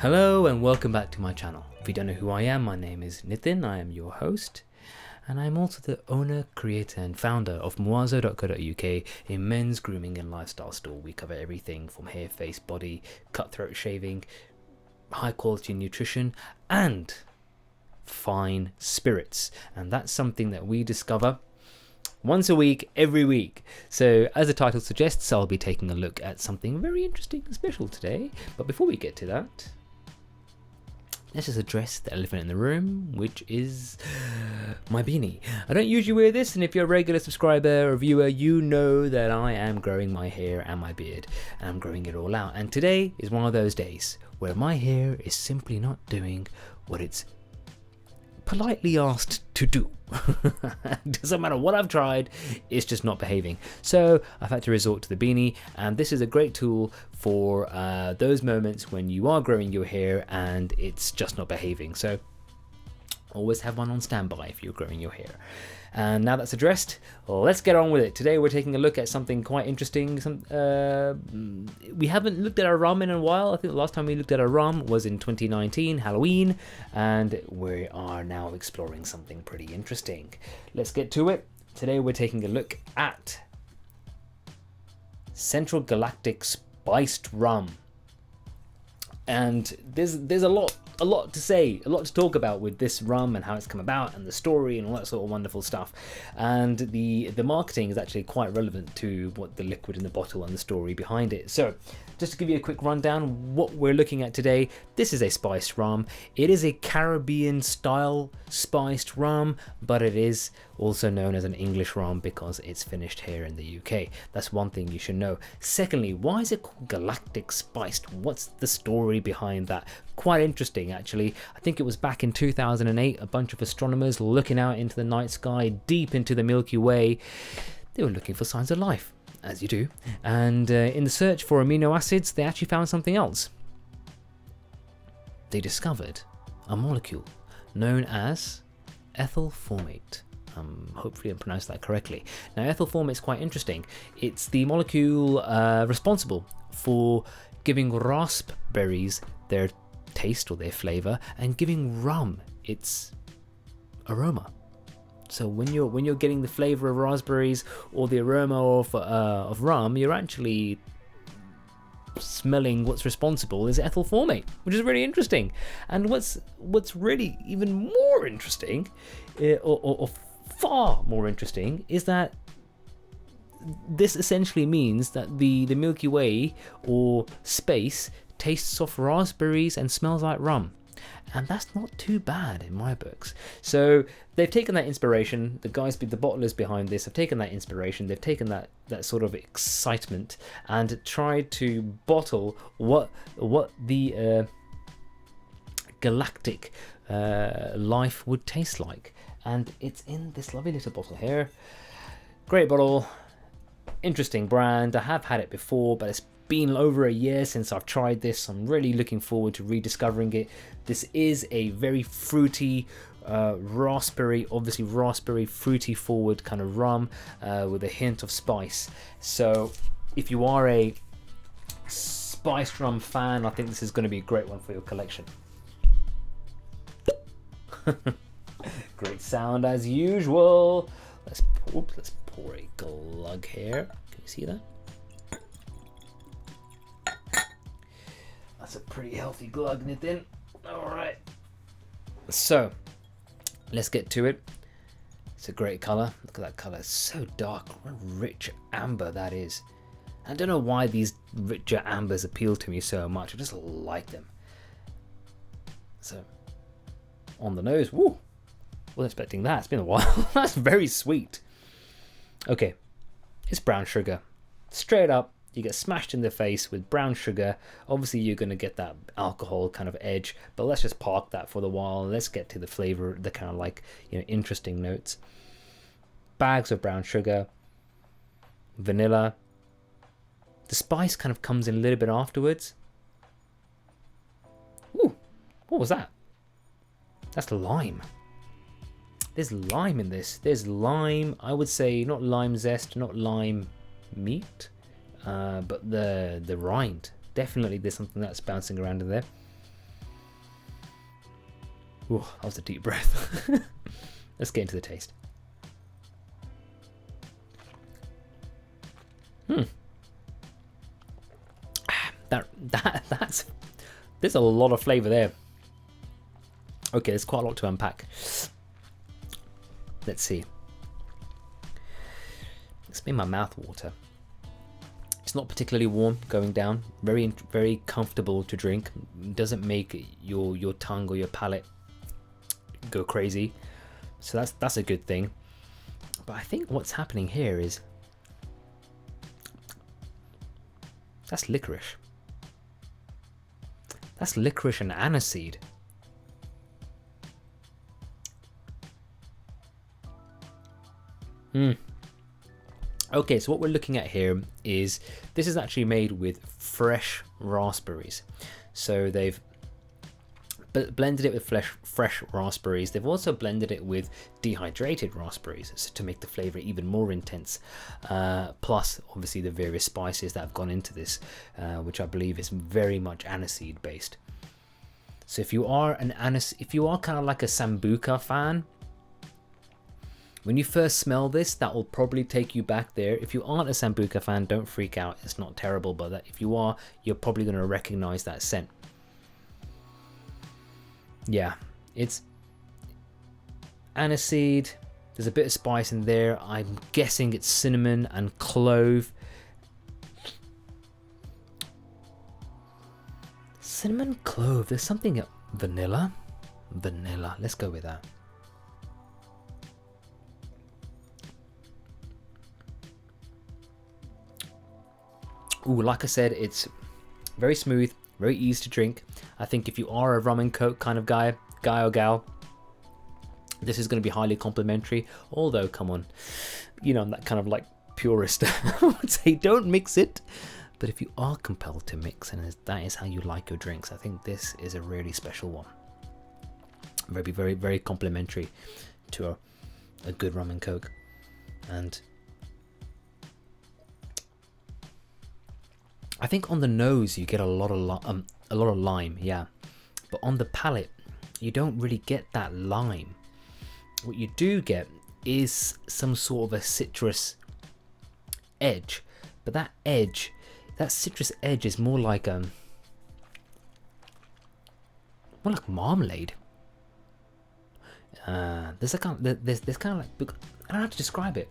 Hello and welcome back to my channel. If you don't know who I am, my name is Nitin, I am your host, and I'm also the owner, creator and founder of Muazo.co.uk, a men's grooming and lifestyle store. We cover everything from hair, face, body, cutthroat shaving, high quality nutrition and fine spirits, and that's something that we discover once a week, every week. So as the title suggests, I'll be taking a look at something very interesting and special today. But before we get to that, let's just address the elephant in the room, which is my beanie. I don't usually wear this, and if you're a regular subscriber or viewer, you know that I am growing my hair and my beard, and I'm growing it all out. And today is one of those days where my hair is simply not doing what it's politely asked to do. Doesn't matter what I've tried, it's just not behaving. So I've had to resort to the beanie, and this is a great tool for those moments when you are growing your hair and it's just not behaving. So always have one on standby if you're growing your hair. And now that's addressed, let's get on with it. Today we're taking a look at something quite interesting. We haven't looked at a rum in a while. I think the last time we looked at a rum was in 2019, Halloween, and we are now exploring something pretty interesting. Let's get to it. Today we're taking a look at Central Galactic Spiced Rum. And there's a lot to say, a lot to talk about with this rum and how it's come about and the story and all that sort of wonderful stuff. And the marketing is actually quite relevant to what the liquid in the bottle and the story behind it. So just to give you a quick rundown, what we're looking at today, this is a spiced rum. It is a Caribbean style spiced rum, but it is also known as an English rum because it's finished here in the UK. That's one thing you should know. Secondly, why is it called Galactic Spiced? What's the story behind that? Quite interesting, actually. I think it was back in 2008, a bunch of astronomers looking out into the night sky, deep into the Milky Way. They were looking for signs of life, as you do. And in the search for amino acids, they actually found something else. They discovered a molecule known as ethyl formate. Hopefully I pronounced that correctly. Now, ethyl formate is quite interesting. It's the molecule responsible for giving raspberries their taste or their flavor and giving rum its aroma. So when you're getting the flavor of raspberries or the aroma of rum, you're actually smelling what's responsible is ethyl formate, which is really interesting. And what's really even more interesting, or far more interesting, is that this essentially means that the Milky Way or space tastes of raspberries and smells like rum. And that's not too bad in my books. So they've taken that inspiration, the bottlers behind this have taken that inspiration, they've taken that sort of excitement and tried to bottle what the galactic life would taste like. And it's in this lovely little bottle here. Great bottle, interesting brand. I have had it before, but it's been over a year since I've tried this. I'm really looking forward to rediscovering it. This is a very fruity, raspberry fruity forward kind of rum with a hint of spice. So if you are a spiced rum fan, I think this is going to be a great one for your collection. Great sound as usual. Let's pour a glug here. Can you see that? That's a pretty healthy glug, Nitin. Alright. So, let's get to it. It's a great colour. Look at that colour. It's so dark. What a rich amber that is. I don't know why these richer ambers appeal to me so much. I just like them. So, on the nose. Woo! Wasn't expecting that. It's been a while. That's very sweet. Okay. It's brown sugar. Straight up. You get smashed in the face with brown sugar. Obviously you're going to get that alcohol kind of edge, but let's just park that for the while. Let's get to the flavor, the kind of like, interesting notes. Bags of brown sugar, vanilla. The spice kind of comes in a little bit afterwards. Ooh, what was that? That's lime. There's lime in this. There's lime, I would say, not lime zest, not lime meat. But the rind, definitely there's something that's bouncing around in there. Ooh, that was a deep breath. Let's get into the taste. That's there's a lot of flavour there. Okay, there's quite a lot to unpack. Let's see. It's made my mouth water. It's not particularly warm going down. Very comfortable to drink. Doesn't make your tongue or your palate go crazy. So that's a good thing. But I think what's happening here is that's licorice. That's licorice and aniseed. Okay, so what we're looking at here is this is actually made with fresh raspberries. So they've blended it with fresh raspberries. They've also blended it with dehydrated raspberries to make the flavor even more intense. Plus, obviously, the various spices that have gone into this, which I believe is very much aniseed based. So if you are kind of like a Sambuca fan, when you first smell this, that will probably take you back there. If you aren't a Sambuca fan, don't freak out. It's not terrible, but if you are, you're probably going to recognize that scent. Yeah, it's aniseed. There's a bit of spice in there. I'm guessing it's cinnamon and clove. Cinnamon, clove. There's something vanilla. Vanilla. Let's go with that. Ooh, like I said, it's very smooth, very easy to drink. I think if you are a rum and coke kind of guy or gal, this is going to be highly complimentary. Although, come on, you know, I'm that kind of like purist. I would say don't mix it. But if you are compelled to mix, and that is how you like your drinks, I think this is a really special one. Very, very complimentary to a good rum and coke. And I think on the nose you get a lot of lime, yeah, but on the palate you don't really get that lime. What you do get is some sort of a citrus edge, but that citrus edge is more like marmalade. There's kind of like, I don't know how to describe it.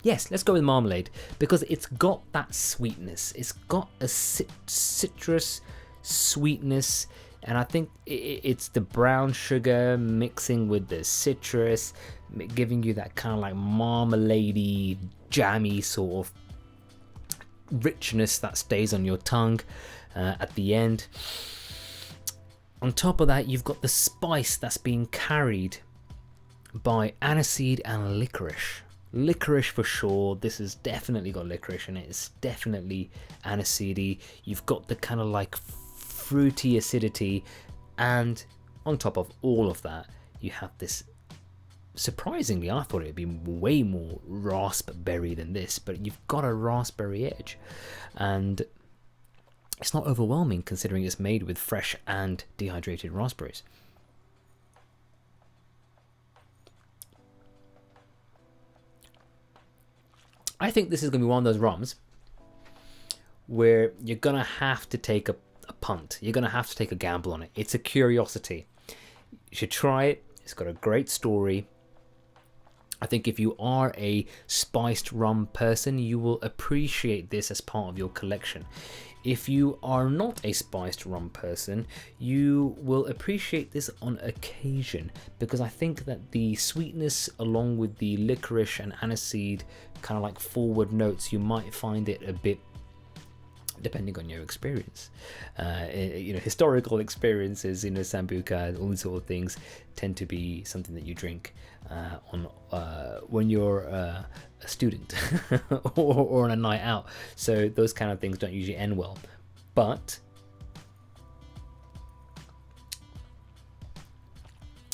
Yes, let's go with marmalade, because it's got that sweetness. It's got a citrus sweetness, and I think it's the brown sugar mixing with the citrus, giving you that kind of like marmalade-y, jammy sort of richness that stays on your tongue at the end. On top of that, you've got the spice that's being carried by aniseed and licorice. Licorice for sure. This has definitely got licorice in it. It's definitely aniseedy. You've got the kind of like fruity acidity, and on top of all of that, you have this, surprisingly, I thought it'd be way more raspberry than this, but you've got a raspberry edge, and it's not overwhelming considering it's made with fresh and dehydrated raspberries. I think this is going to be one of those rums where you're going to have to take a punt. You're going to have to take a gamble on it. It's a curiosity. You should try it. It's got a great story. I think if you are a spiced rum person, you will appreciate this as part of your collection. If you are not a spiced rum person, you will appreciate this on occasion, because I think that the sweetness along with the licorice and aniseed kind of like forward notes, you might find it a bit, depending on your experience, historical experiences, Sambuca, all these sort of things tend to be something that you drink when you're a student or on a night out. So those kind of things don't usually end well. But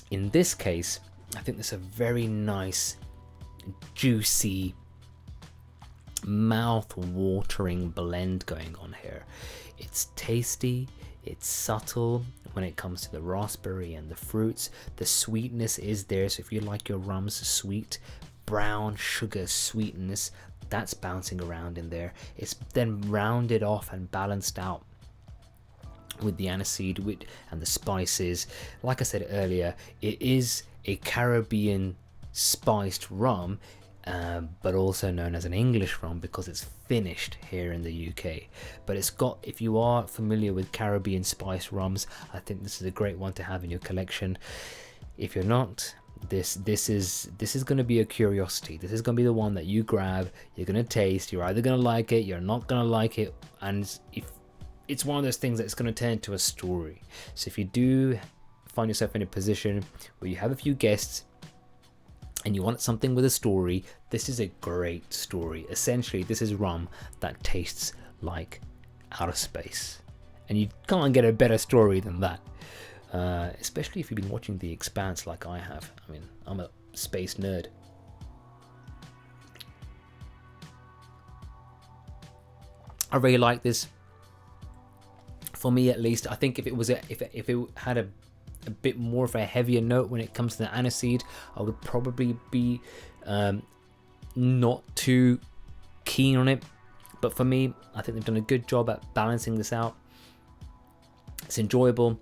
in this case, I think there's a very nice, juicy, mouth-watering blend going on here. It's tasty, it's subtle, when it comes to the raspberry and the fruits. The sweetness is there, so if you like your rums sweet, brown sugar sweetness, that's bouncing around in there. It's then rounded off and balanced out with the aniseed and the spices. Like I said earlier, it is a Caribbean spiced rum, but also known as an English rum because it's finished here in the UK. But it's got, if you are familiar with Caribbean spiced rums, I think this is a great one to have in your collection. If you're not, this is going to be a curiosity. This is going to be the one that you grab, you're going to taste, you're either going to like it, you're not going to like it, and if it's one of those things that's going to turn into a story. So if you do find yourself in a position where you have a few guests and you want something with a story, this is a great story. Essentially, this is rum that tastes like outer space, and you can't get a better story than that. Especially if you've been watching The Expanse like I have. I mean, I'm a space nerd. I really like this. For me, at least, I think if it had a bit more of a heavier note when it comes to the aniseed, I would probably be not too keen on it. But for me, I think they've done a good job at balancing this out. It's enjoyable.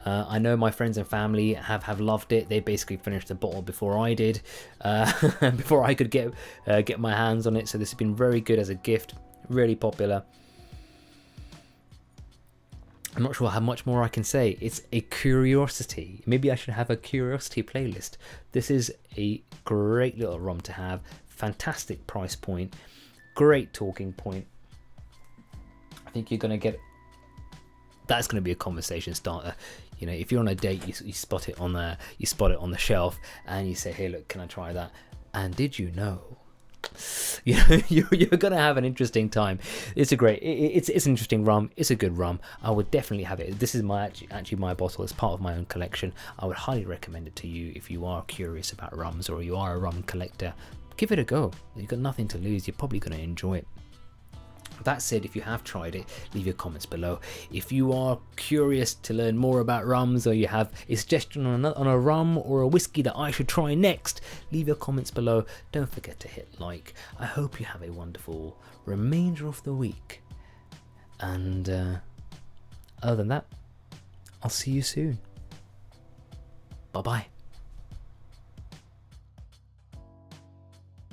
I know my friends and family have loved it. They basically finished the bottle before I did, before I could get my hands on it. So this has been very good as a gift, really popular. I'm not sure how much more I can say. It's a curiosity. Maybe I should have a curiosity playlist. This is a great little rum to have. Fantastic price point. Great talking point. I think you're going to get... That's going to be a conversation starter. You know, if you're on a date, you spot it on the shelf, and you say, "Hey, look, can I try that?" And did you know? You know, you're gonna have an interesting time. It's an interesting rum. It's a good rum. I would definitely have it. This is actually my bottle. It's part of my own collection. I would highly recommend it to you if you are curious about rums or you are a rum collector. Give it a go. You've got nothing to lose. You're probably going to enjoy it. That said, if you have tried it, leave your comments below. If you are curious to learn more about rums, or you have a suggestion on a rum or a whiskey that I should try next, leave your comments below. Don't forget to hit like. I hope you have a wonderful remainder of the week. And other than that, I'll see you soon. Bye bye.